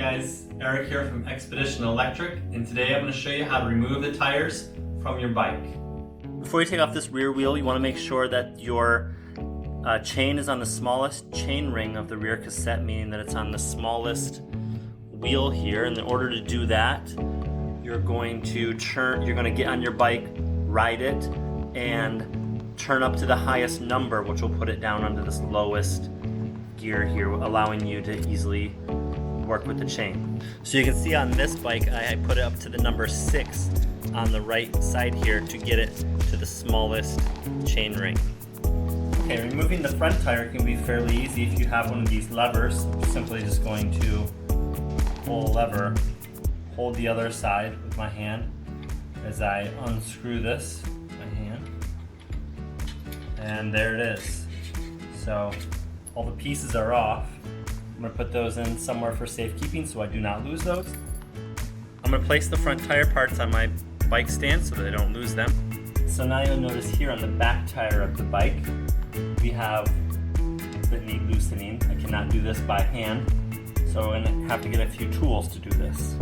guys, Eric here from Expedition Electric, and today I'm going to show you how to remove the tires from your bike. Before you take off this rear wheel, you want to make sure that your chain is on the smallest chain ring of the rear cassette, meaning that it's on the smallest wheel here. And in order to do that, you're going to get on your bike, ride it, and turn up to the highest number, which will put it down onto this lowest gear here, allowing you to easily work with the chain. So you can see on this bike, I put it up to the number 6 on the right side here to get it to the smallest chain ring. Okay, removing the front tire can be fairly easy if you have one of these levers. I'm simply just going to pull a lever, hold the other side with my hand as I unscrew this with my hand, and there it is. So all the pieces are off. I'm going to put those in somewhere for safekeeping so I do not lose those. I'm going to place the front tire parts on my bike stand so that I don't lose them. So now you'll notice here on the back tire of the bike, we have that need loosening. I cannot do this by hand, so I'm going to have to get a few tools to do this.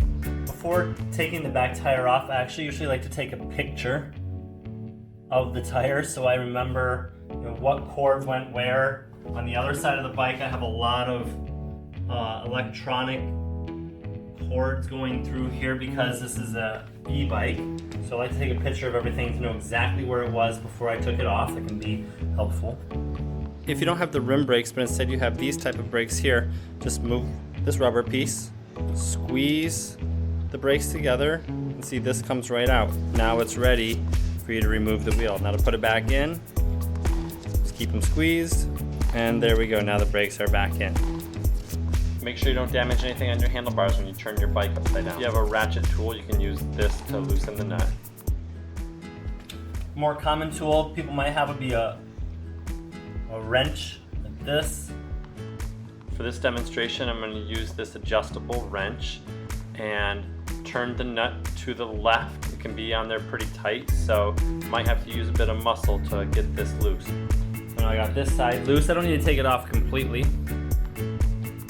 Before taking the back tire off, I actually usually like to take a picture of the tire so I remember what cord went where. On the other side of the bike, I have a lot of electronic cords going through here because this is a e-bike. So I like to take a picture of everything to know exactly where it was before I took it off. That can be helpful. If you don't have the rim brakes, but instead you have these type of brakes here, just move this rubber piece, squeeze the brakes together, and see this comes right out. Now it's ready for you to remove the wheel. Now to put it back in, just keep them squeezed, and there we go. Now the brakes are back in. Make sure you don't damage anything on your handlebars when you turn your bike upside down. If you have a ratchet tool, you can use this to loosen the nut. More common tool people might have would be a wrench like this. For this demonstration, I'm going to use this adjustable wrench and turn the nut to the left. It can be on there pretty tight, so you might have to use a bit of muscle to get this loose. So now I got this side loose. I don't need to take it off completely.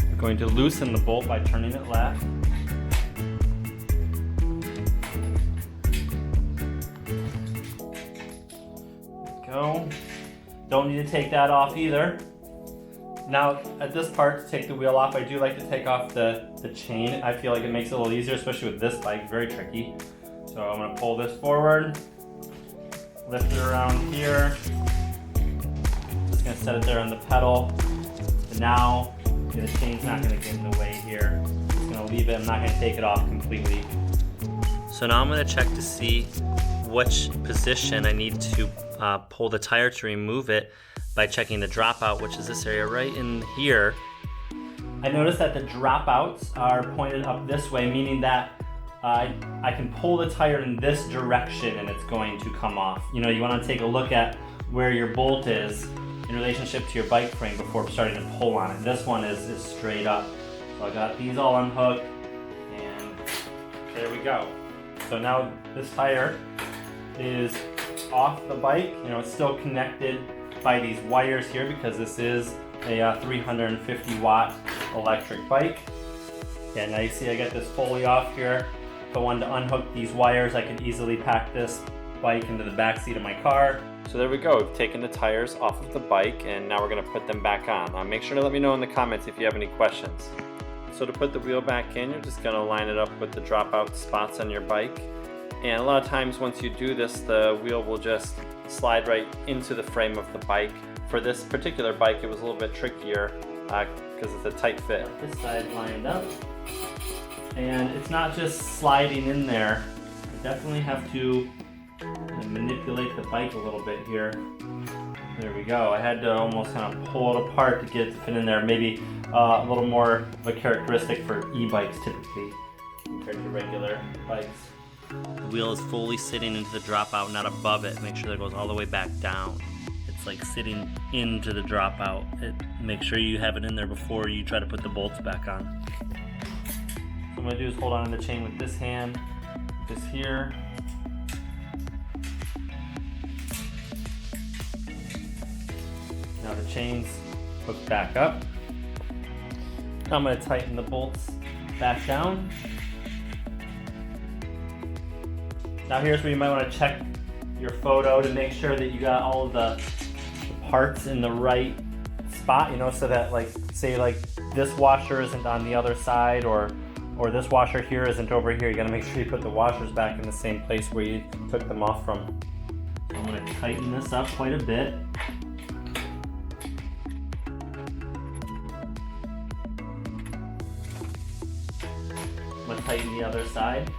I'm going to loosen the bolt by turning it left. There we go. Don't need to take that off either. Now at this part, to take the wheel off, I do like to take off the chain. I feel like it makes it a little easier, especially with this bike, very tricky. So I'm going to pull this forward, lift it around here. Just going to set it there on the pedal. And now the chain's not going to get in the way here. I'm just going to leave it. I'm not going to take it off completely. So now I'm going to check to see which position I need to pull the tire to remove it by checking the dropout, which is this area right in here. I noticed that the dropouts are pointed up this way, meaning that I can pull the tire in this direction and it's going to come off. You want to take a look at where your bolt is in relationship to your bike frame before starting to pull on it. This one is straight up. So I got these all unhooked, and there we go. So now this tire is off the bike. It's still connected by these wires here because this is a 350 watt electric bike. Yeah, now you see I got this fully off here. If I wanted to unhook these wires, I could easily pack this bike into the back seat of my car. So there we go, we've taken the tires off of the bike and now we're going to put them back on. Make sure to let me know in the comments if you have any questions. So to put the wheel back in, you're just going to line it up with the dropout spots on your bike. And a lot of times once you do this, the wheel will just slide right into the frame of the bike. For this particular bike, it was a little bit trickier because it's a tight fit. This side lined up. And it's not just sliding in there. I definitely have to manipulate the bike a little bit here. There we go. I had to almost kind of pull it apart to get it to fit in there. Maybe a little more of a characteristic for e-bikes typically compared to regular bikes. The wheel is fully sitting into the dropout, not above it. Make sure that it goes all the way back down. It's like sitting into the dropout. Make sure you have it in there before you try to put the bolts back on. What I'm going to do is hold on to the chain with this hand, this here. Now the chain's hooked back up. Now I'm going to tighten the bolts back down. Now here's where you might want to check your photo to make sure that you got all of the parts in the right spot, you know, so that like, say like this washer isn't on the other side, or this washer here isn't over here. You gotta make sure you put the washers back in the same place where you took them off from. So I'm gonna tighten this up quite a bit. I'm gonna tighten the other side.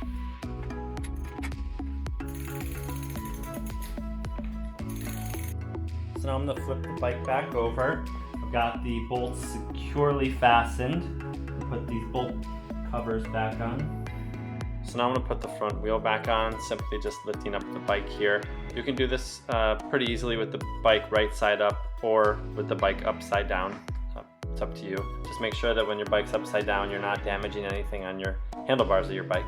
So now I'm gonna flip the bike back over. I've got the bolts securely fastened. Put these bolt covers back on. So now I'm gonna put the front wheel back on, simply just lifting up the bike here. You can do this pretty easily with the bike right side up or with the bike upside down. It's up to you. Just make sure that when your bike's upside down, you're not damaging anything on your handlebars of your bike.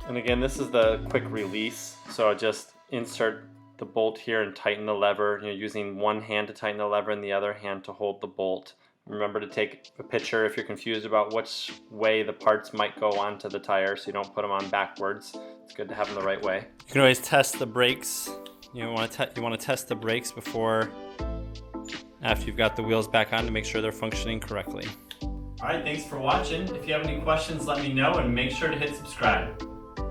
And again, this is the quick release. So just insert the bolt here and tighten the lever, using one hand to tighten the lever and the other hand to hold the bolt. Remember to take a picture if you're confused about which way the parts might go onto the tire, so you don't put them on backwards. It's good to have them the right way. You can always test the brakes. You want to test the brakes after you've got the wheels back on to make sure they're functioning correctly. Alright, thanks for watching. If you have any questions, let me know, and make sure to hit subscribe.